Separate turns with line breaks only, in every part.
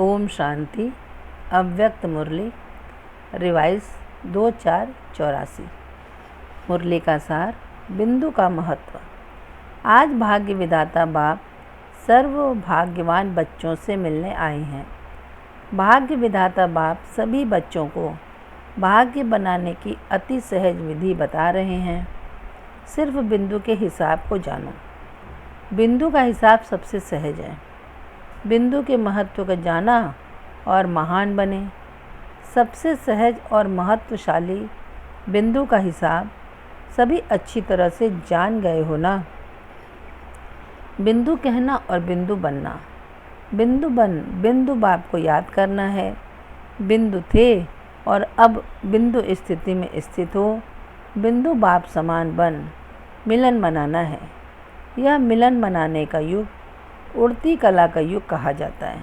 ओम शांति। अव्यक्त मुरली रिवाइज 2484। मुरली का सार, बिंदु का महत्व। आज भाग्य विधाता बाप सर्व भाग्यवान बच्चों से मिलने आए हैं। भाग्य विधाता बाप सभी बच्चों को भाग्य बनाने की अति सहज विधि बता रहे हैं। सिर्फ बिंदु के हिसाब को जानो। बिंदु का हिसाब सबसे सहज है। बिंदु के महत्व को जाना और महान बने। सबसे सहज और महत्वशाली बिंदु का हिसाब सभी अच्छी तरह से जान गए हो ना। बिंदु कहना और बिंदु बनना। बिंदु बन बिंदु बाप को याद करना है। बिंदु थे और अब बिंदु स्थिति में स्थित हो। बिंदु बाप समान बन मिलन मनाना है। यह मिलन मनाने का युग उड़ती कला का युग कहा जाता है।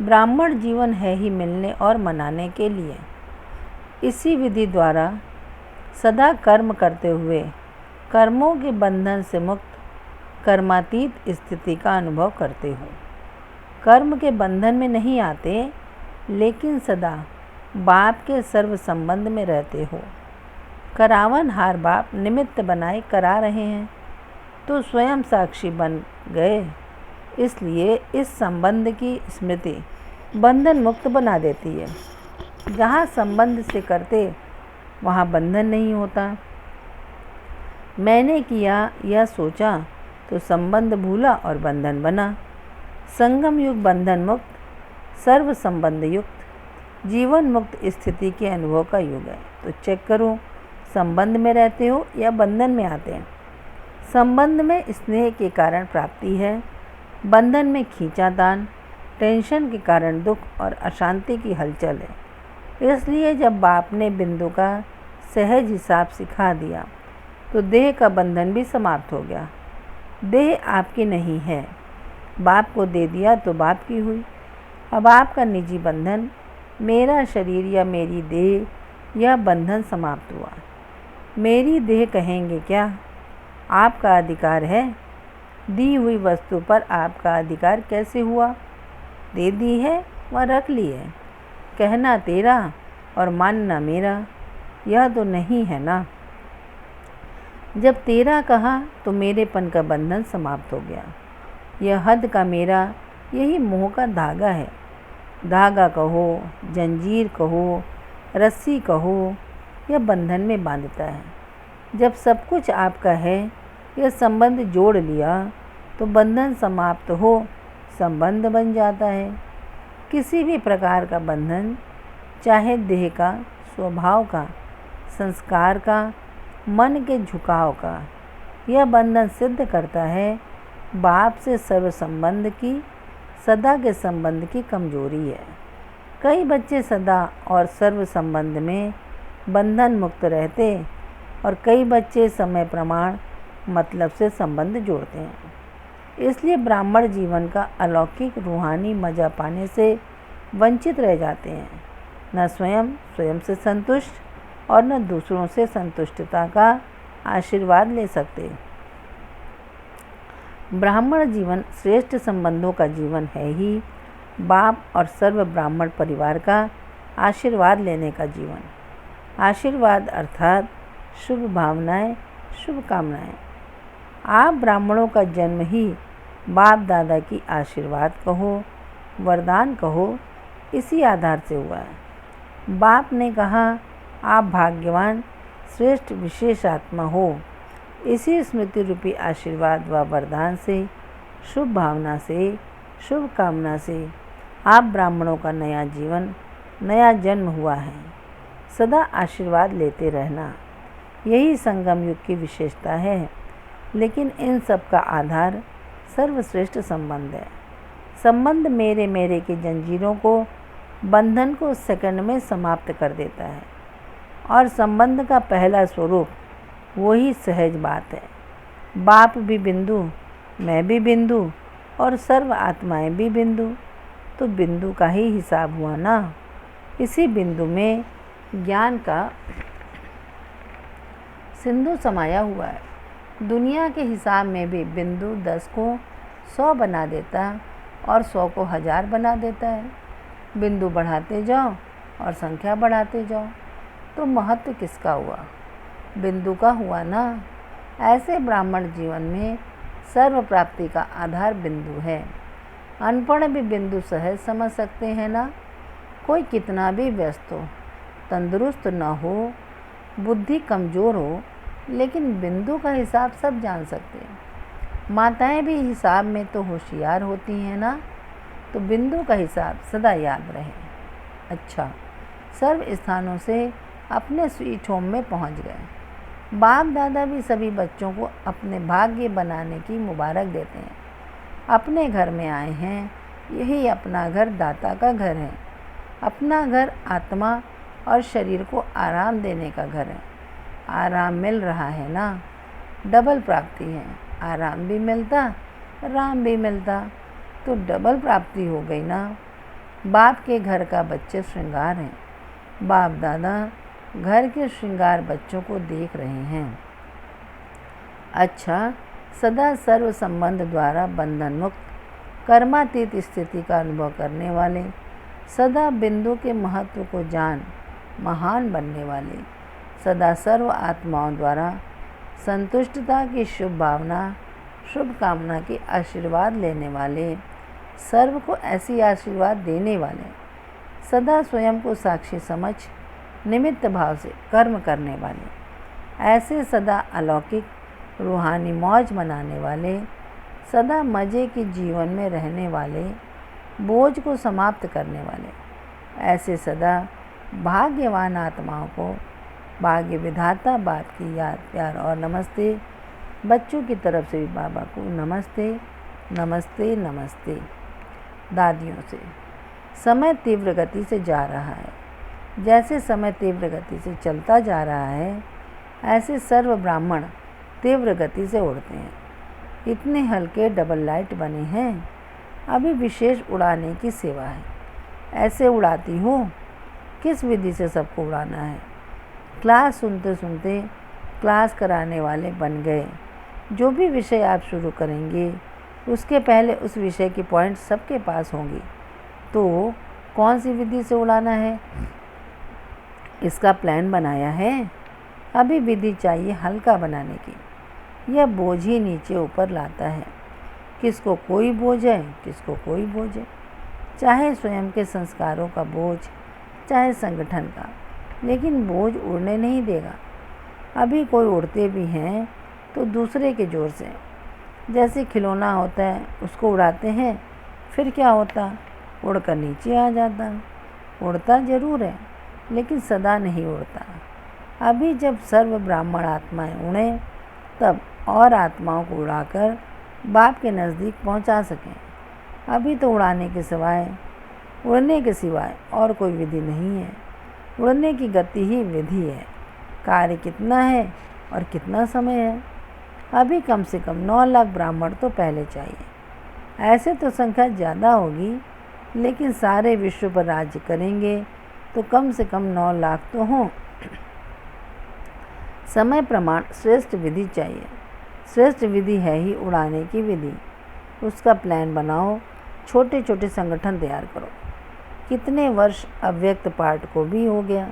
ब्राह्मण जीवन है ही मिलने और मनाने के लिए। इसी विधि द्वारा सदा कर्म करते हुए कर्मों के बंधन से मुक्त कर्मातीत स्थिति का अनुभव करते हो। कर्म के बंधन में नहीं आते, लेकिन सदा बाप के सर्व संबंध में रहते हो। करावन हार बाप निमित्त बनाए करा रहे हैं, तो स्वयं साक्षी बन गए। इसलिए इस संबंध की स्मृति बंधन मुक्त बना देती है। जहाँ संबंध से करते वहाँ बंधन नहीं होता। मैंने किया या सोचा तो संबंध भूला और बंधन बना। संगम युग बंधन मुक्त, सर्व संबंध युक्त, जीवन मुक्त स्थिति के अनुभव का युग है। तो चेक करो, संबंध में रहते हो या बंधन में आते हैं। संबंध में स्नेह के कारण प्राप्ति है, बंधन में खींचातान, टेंशन के कारण दुख और अशांति की हलचल है। इसलिए जब बाप ने बिंदु का सहज हिसाब सिखा दिया तो देह का बंधन भी समाप्त हो गया। देह आपकी नहीं है, बाप को दे दिया तो बाप की हुई। अब आपका निजी बंधन मेरा शरीर या मेरी देह, यह बंधन समाप्त हुआ। मेरी देह कहेंगे क्या? आपका अधिकार है। दी हुई वस्तु पर आपका अधिकार कैसे हुआ? दे दी है व रख ली है। कहना तेरा और मानना मेरा, यह तो नहीं है ना। जब तेरा कहा तो मेरेपन का बंधन समाप्त हो गया। यह हद का मेरा, यही मोह का धागा है। धागा कहो, जंजीर कहो, रस्सी कहो, यह बंधन में बांधता है। जब सब कुछ आपका है, यह संबंध जोड़ लिया तो बंधन समाप्त हो संबंध बन जाता है। किसी भी प्रकार का बंधन, चाहे देह का, स्वभाव का, संस्कार का, मन के झुकाव का, यह बंधन सिद्ध करता है बाप से सर्व संबंध की, सदा के संबंध की कमजोरी है। कई बच्चे सदा और सर्व संबंध में बंधन मुक्त रहते और कई बच्चे समय प्रमाण मतलब से संबंध जोड़ते हैं। इसलिए ब्राह्मण जीवन का अलौकिक रूहानी मज़ा पाने से वंचित रह जाते हैं। न स्वयं से संतुष्ट और न दूसरों से संतुष्टता का आशीर्वाद ले सकते। ब्राह्मण जीवन श्रेष्ठ संबंधों का जीवन है ही, बाप और सर्व ब्राह्मण परिवार का आशीर्वाद लेने का जीवन। आशीर्वाद अर्थात शुभ भावनाएं, शुभकामनाएं। आप ब्राह्मणों का जन्म ही बाप दादा की आशीर्वाद कहो, वरदान कहो, इसी आधार से हुआ है। बाप ने कहा आप भाग्यवान श्रेष्ठ विशेष आत्मा हो। इसी स्मृति रूपी आशीर्वाद व वरदान से, शुभ भावना से, शुभ कामना से आप ब्राह्मणों का नया जीवन, नया जन्म हुआ है। सदा आशीर्वाद लेते रहना, यही संगम युग की विशेषता है। लेकिन इन सब का आधार सर्वश्रेष्ठ संबंध है। संबंध मेरे मेरे की जंजीरों को, बंधन को सेकंड में समाप्त कर देता है। और संबंध का पहला स्वरूप वही सहज बात है। बाप भी बिंदु, मैं भी बिंदु और सर्व आत्माएं भी बिंदु, तो बिंदु का ही हिसाब हुआ ना। इसी बिंदु में ज्ञान का सिंधु समाया हुआ है। दुनिया के हिसाब में भी बिंदु 10 को 100 बना देता और 100 को 1000 बना देता है। बिंदु बढ़ाते जाओ और संख्या बढ़ाते जाओ, तो महत्व किसका हुआ? बिंदु का हुआ ना। ऐसे ब्राह्मण जीवन में सर्व प्राप्ति का आधार बिंदु है। अनपढ़ भी बिंदु सहज समझ सकते हैं ना। कोई कितना भी व्यस्त हो, तंदुरुस्त न हो, बुद्धि कमज़ोर हो, लेकिन बिंदु का हिसाब सब जान सकते हैं। माताएं भी हिसाब में तो होशियार होती हैं ना। तो बिंदु का हिसाब सदा याद रहे। अच्छा, सर्व स्थानों से अपने स्वीट होम में पहुंच गए। बाप दादा भी सभी बच्चों को अपने भाग्य बनाने की मुबारक देते हैं। अपने घर में आए हैं, यही अपना घर दाता का घर है। अपना घर आत्मा और शरीर को आराम देने का घर है। आराम मिल रहा है ना, डबल प्राप्ति है। आराम भी मिलता, राम भी मिलता, तो डबल प्राप्ति हो गई ना। बाप के घर का बच्चे श्रृंगार हैं। बाप दादा घर के श्रृंगार बच्चों को देख रहे हैं। अच्छा, सदा सर्व संबंध द्वारा बंधन मुक्त कर्मातीत स्थिति का अनुभव करने वाले, सदा बिंदु के महत्व को जान महान बनने वाले, सदा सर्व आत्माओं द्वारा संतुष्टता की शुभ भावना, शुभ कामना की आशीर्वाद लेने वाले, सर्व को ऐसी आशीर्वाद देने वाले, सदा स्वयं को साक्षी समझ निमित्त भाव से कर्म करने वाले, ऐसे सदा अलौकिक रूहानी मौज मनाने वाले, सदा मज़े के जीवन में रहने वाले, बोझ को समाप्त करने वाले, ऐसे सदा भाग्यवान आत्माओं को भाग्य विधाता बाप की याद, प्यार और नमस्ते। बच्चों की तरफ से भी बाबा को नमस्ते नमस्ते नमस्ते। दादियों से, समय तीव्र गति से जा रहा है। जैसे समय तीव्र गति से चलता जा रहा है, ऐसे सर्व ब्राह्मण तीव्र गति से उड़ते हैं। इतने हल्के डबल लाइट बने हैं। अभी विशेष उड़ाने की सेवा है। ऐसे उड़ाती हो, किस विधि से सबको उड़ाना है। क्लास सुनते सुनते क्लास कराने वाले बन गए। जो भी विषय आप शुरू करेंगे, उसके पहले उस विषय की पॉइंट सबके पास होंगी। तो कौन सी विधि से उड़ाना है, इसका प्लान बनाया है। अभी विधि चाहिए हल्का बनाने की। यह बोझ ही नीचे ऊपर लाता है। किसको कोई बोझ है, किसको कोई बोझ है। चाहे स्वयं के संस्कारों का बोझ, चाहे संगठन का, लेकिन बोझ उड़ने नहीं देगा। अभी कोई उड़ते भी हैं तो दूसरे के जोर से। जैसे खिलौना होता है, उसको उड़ाते हैं, फिर क्या होता, उड़कर नीचे आ जाता। उड़ता ज़रूर है, लेकिन सदा नहीं उड़ता। अभी जब सर्व ब्राह्मण आत्माएं उड़ें, तब और आत्माओं को उड़ाकर बाप के नज़दीक पहुंचा सकें। अभी तो उड़ाने के सिवाय, उड़ने के सिवाय और कोई विधि नहीं है। उड़ने की गति ही विधि है। कार्य कितना है और कितना समय है। अभी कम से कम 9 लाख ब्राह्मण तो पहले चाहिए। ऐसे तो संख्या ज़्यादा होगी, लेकिन सारे विश्व पर राज्य करेंगे तो कम से कम 9 लाख तो हों। समय प्रमाण श्रेष्ठ विधि चाहिए। श्रेष्ठ विधि है ही उड़ाने की विधि। उसका प्लान बनाओ, छोटे छोटे संगठन तैयार करो। कितने वर्ष अव्यक्त पाठ को भी हो गया।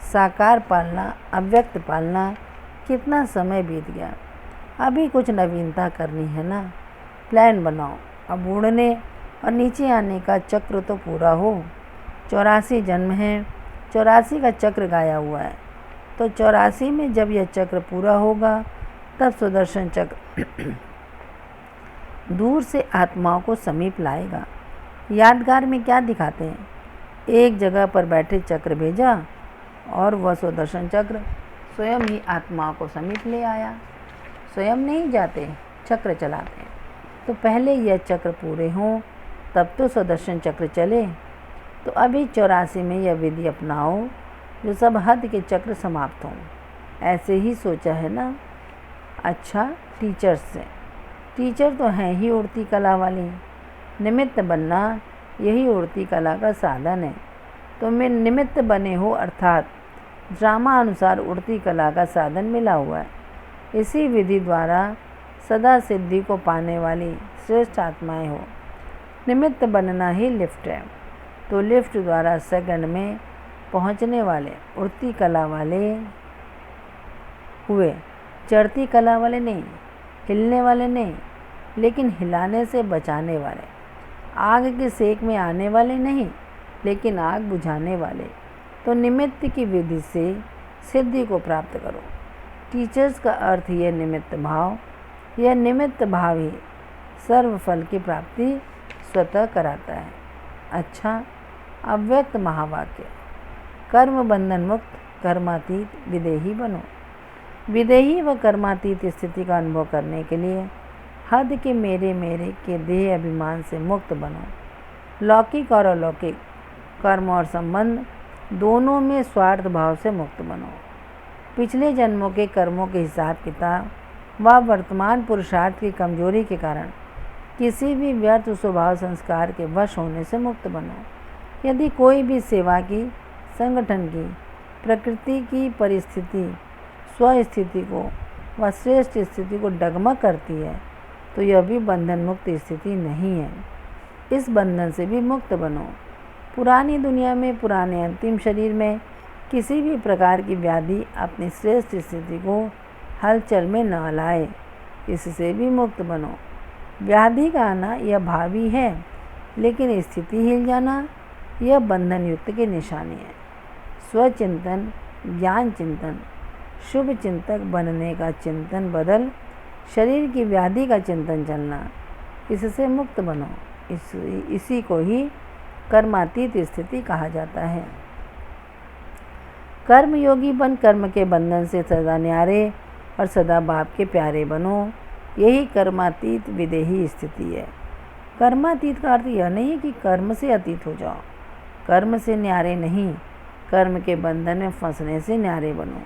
साकार पालना, अव्यक्त पालना, कितना समय बीत गया। अभी कुछ नवीनता करनी है ना। प्लान बनाओ। अब उड़ने और नीचे आने का चक्र तो पूरा हो। 84 जन्म हैं, 84 का चक्र गाया हुआ है। तो 84 में जब यह चक्र पूरा होगा, तब सुदर्शन चक्र दूर से आत्माओं को समीप लाएगा। यादगार में क्या दिखाते हैं, एक जगह पर बैठे चक्र भेजा और वह सुदर्शन चक्र स्वयं ही आत्माओं को समीप ले आया। स्वयं नहीं जाते, चक्र चलाते हैं। तो पहले यह चक्र पूरे हों, तब तो सुदर्शन चक्र चले। तो अभी 84 में यह विधि अपनाओ, जो सब हद के चक्र समाप्त हों। ऐसे ही सोचा है ना। अच्छा, टीचर्स से, टीचर तो हैं ही उड़ती कला वाली। निमित्त बनना यही उड़ती कला का साधन है। तो मैं निमित्त बने हो, अर्थात ड्रामा अनुसार उड़ती कला का साधन मिला हुआ है। इसी विधि द्वारा सदा सिद्धि को पाने वाली श्रेष्ठ आत्माएं हो। निमित्त बनना ही लिफ्ट है। तो लिफ्ट द्वारा सेकंड में पहुंचने वाले उड़ती कला वाले हुए, चढ़ती कला वाले नहीं, हिलने वाले नहीं, लेकिन हिलाने से बचाने वाले, आग के सेक में आने वाले नहीं, लेकिन आग बुझाने वाले। तो निमित्त की विधि से सिद्धि को प्राप्त करो। टीचर्स का अर्थ यह निमित्त भाव, यह निमित्त भाव ही सर्व फल की प्राप्ति स्वतः कराता है। अच्छा, अव्यक्त महावाक्य, कर्म बंधन मुक्त, कर्मातीत विदेही बनो। विदेही व कर्मातीत स्थिति का अनुभव करने के लिए हद के मेरे के देह अभिमान से मुक्त बनो। लौकिक और अलौकिक कर्म और संबंध दोनों में स्वार्थ भाव से मुक्त बनो। पिछले जन्मों के कर्मों के हिसाब किताब व वर्तमान पुरुषार्थ की कमजोरी के कारण किसी भी व्यर्थ स्वभाव संस्कार के वश होने से मुक्त बनो। यदि कोई भी सेवा की, संगठन की, प्रकृति की परिस्थिति स्वस्थिति को व श्रेष्ठ स्थिति को डगमग करती है तो यह भी बंधन मुक्त स्थिति नहीं है। इस बंधन से भी मुक्त बनो। पुरानी दुनिया में, पुराने अंतिम शरीर में किसी भी प्रकार की व्याधि अपनी श्रेष्ठ स्थिति को हलचल में न लाए, इससे भी मुक्त बनो। व्याधि का आना यह भावी है, लेकिन स्थिति हिल जाना यह बंधन युक्त की निशानी है। स्वचिंतन, ज्ञान चिंतन, शुभ चिंतक बनने का चिंतन बदल शरीर की व्याधि का चिंतन चलना, इससे मुक्त बनो। इसी को ही कर्मातीत स्थिति कहा जाता है। कर्मयोगी बन कर्म के बंधन से सदा न्यारे और सदा बाप के प्यारे बनो। यही कर्मातीत विदेही स्थिति है। कर्मातीत का अर्थ यह नहीं कि कर्म से अतीत हो जाओ, कर्म से न्यारे नहीं, कर्म के बंधन में फंसने से न्यारे बनो।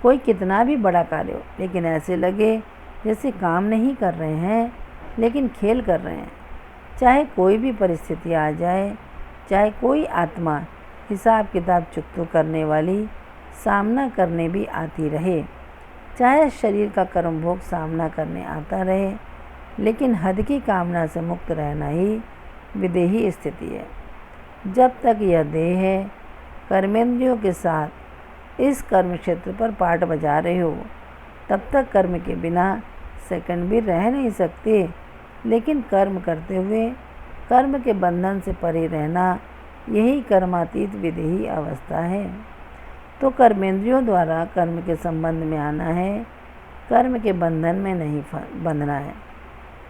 कोई कितना भी बड़ा कार्य हो, लेकिन ऐसे लगे जैसे काम नहीं कर रहे हैं, लेकिन खेल कर रहे हैं। चाहे कोई भी परिस्थिति आ जाए, चाहे कोई आत्मा हिसाब किताब चुकतू करने वाली सामना करने भी आती रहे, चाहे शरीर का कर्म भोग सामना करने आता रहे, लेकिन हद की कामना से मुक्त रहना ही विदेही स्थिति है। जब तक यह देह है, कर्मेंद्रियों के साथ इस कर्म क्षेत्र पर पाठ बजा रहे हो, तब तक कर्म के बिना सेकंड भी रह नहीं सकते। लेकिन कर्म करते हुए कर्म के बंधन से परे रहना, यही कर्मातीत विदेही अवस्था है। तो कर्मेंद्रियों द्वारा कर्म के संबंध में आना है, कर्म के बंधन में नहीं बंधना है।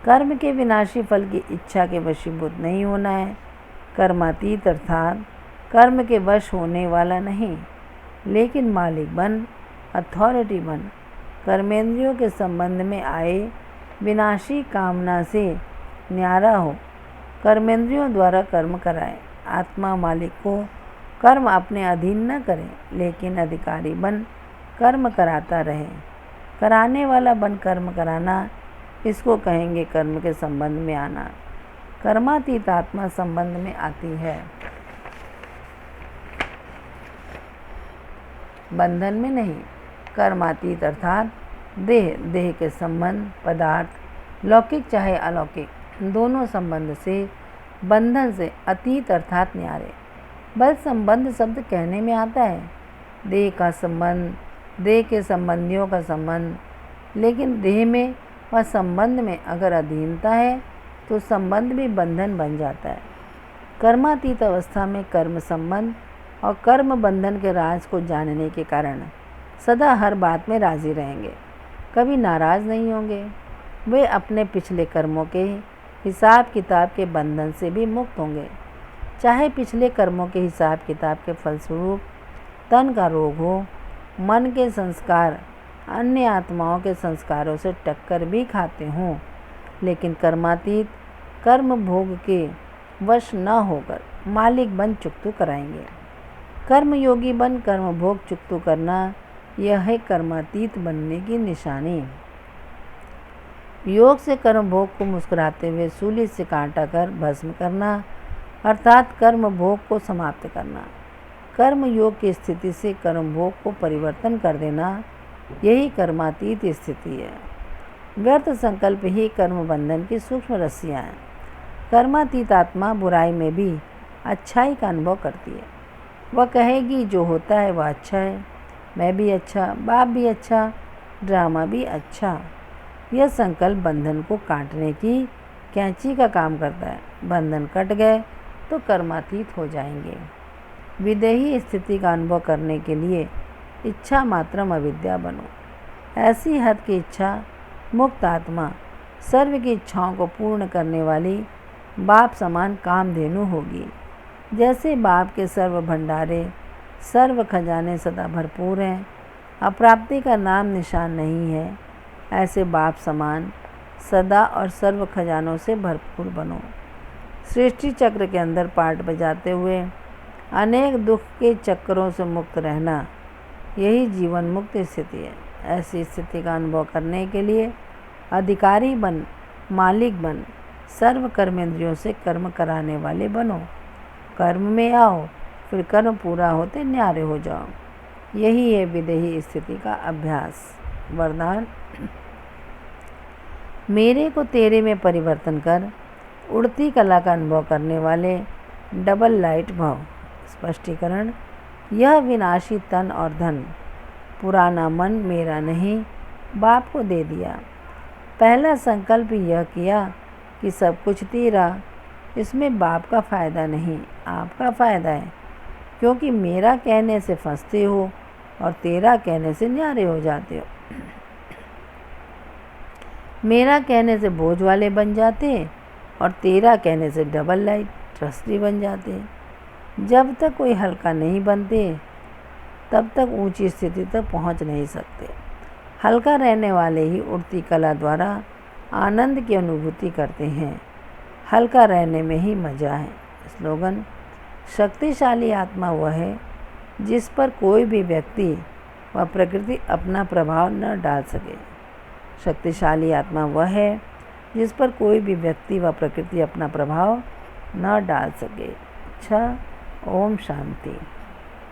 कर्म के विनाशी फल की इच्छा के वशीभूत नहीं होना है। कर्मातीत अर्थात कर्म के वश होने वाला नहीं, लेकिन मालिक बन, अथॉरिटी बन, कर्मेंद्रियों के संबंध में आए विनाशी कामना से न्यारा हो, कर्मेंद्रियों द्वारा कर्म कराए। आत्मा मालिक को कर्म अपने अधीन न करे, लेकिन अधिकारी बन कर्म कराता रहे। कराने वाला बन कर्म कराना, इसको कहेंगे कर्म के संबंध में आना। कर्मातीत आत्मा संबंध में आती है, बंधन में नहीं। कर्मातीत अर्थात देह के संबंध, पदार्थ लौकिक चाहे अलौकिक, दोनों संबंध से, बंधन से अतीत अर्थात न्यारे। बल संबंध शब्द कहने में आता है, देह का संबंध, देह के संबंधियों का संबंध, लेकिन देह में व संबंध में अगर अधीनता है तो संबंध भी बंधन बन जाता है। कर्मातीत अवस्था में कर्म संबंध और कर्म बंधन के राज को जानने के कारण सदा हर बात में राजी रहेंगे, कभी नाराज़ नहीं होंगे। वे अपने पिछले कर्मों के हिसाब किताब के बंधन से भी मुक्त होंगे। चाहे पिछले कर्मों के हिसाब किताब के फलस्वरूप तन का रोग हो, मन के संस्कार अन्य आत्माओं के संस्कारों से टक्कर भी खाते हों, लेकिन कर्मातीत कर्म भोग के वश न होकर मालिक बन चुकतू कराएंगे। कर्मयोगी बन कर्म भोग चुकतू करना, यह है कर्मातीत बनने की निशानी। योग से कर्म भोग को मुस्कुराते हुए सूली से काटा कर भस्म करना, अर्थात कर्म भोग को समाप्त करना। कर्म योग की स्थिति से कर्म भोग को परिवर्तन कर देना, यही कर्मातीत स्थिति है। व्यर्थ संकल्प ही कर्म बंधन की सूक्ष्म रस्सियाँ हैं। कर्मातीत आत्मा बुराई में भी अच्छाई का अनुभव करती है। वह कहेगी जो होता है वह अच्छा है, मैं भी अच्छा, बाप भी अच्छा, ड्रामा भी अच्छा। यह संकल्प बंधन को काटने की कैंची का काम करता है। बंधन कट गए तो कर्मातीत हो जाएंगे। विदेही स्थिति का अनुभव करने के लिए इच्छा मात्रम अविद्या बनो। ऐसी हद की इच्छा मुक्त आत्मा सर्व की इच्छाओं को पूर्ण करने वाली बाप समान कामधेनु होगी। जैसे बाप के सर्व भंडारे, सर्व खजाने सदा भरपूर हैं, अप्राप्ति का नाम निशान नहीं है, ऐसे बाप समान सदा और सर्व खजानों से भरपूर बनो। सृष्टि चक्र के अंदर पार्ट बजाते हुए अनेक दुख के चक्रों से मुक्त रहना, यही जीवन मुक्त स्थिति है। ऐसी स्थिति का अनुभव करने के लिए अधिकारी बन, मालिक बन, सर्व कर्मेंद्रियों से कर्म कराने वाले बनो। कर्म में आओ, फिर कर्म पूरा होते न्यारे हो जाओ। यही है विदेही स्थिति का अभ्यास। वरदान: मेरे को तेरे में परिवर्तन कर उड़ती कला का अनुभव करने वाले डबल लाइट भव। स्पष्टीकरण: यह विनाशी तन और धन पुराना मन मेरा नहीं, बाप को दे दिया। पहला संकल्प यह किया कि सब कुछ तेरा, इसमें बाप का फ़ायदा नहीं, आपका फ़ायदा है, क्योंकि मेरा कहने से फंसते हो और तेरा कहने से न्यारे हो जाते हो। मेरा कहने से बोझ वाले बन जाते और तेरा कहने से डबल लाइट ट्रस्टी बन जाते। जब तक कोई हल्का नहीं बनते तब तक ऊंची स्थिति तक पहुंच नहीं सकते। हल्का रहने वाले ही उड़ती कला द्वारा आनंद की अनुभूति करते हैं। हल्का रहने में ही मज़ा है। स्लोगन: शक्तिशाली आत्मा वह है जिस पर कोई भी व्यक्ति व प्रकृति अपना प्रभाव न डाल सके। शक्तिशाली आत्मा वह है जिस पर कोई भी व्यक्ति व प्रकृति अपना प्रभाव न डाल सके। अच्छा, ओम शांति।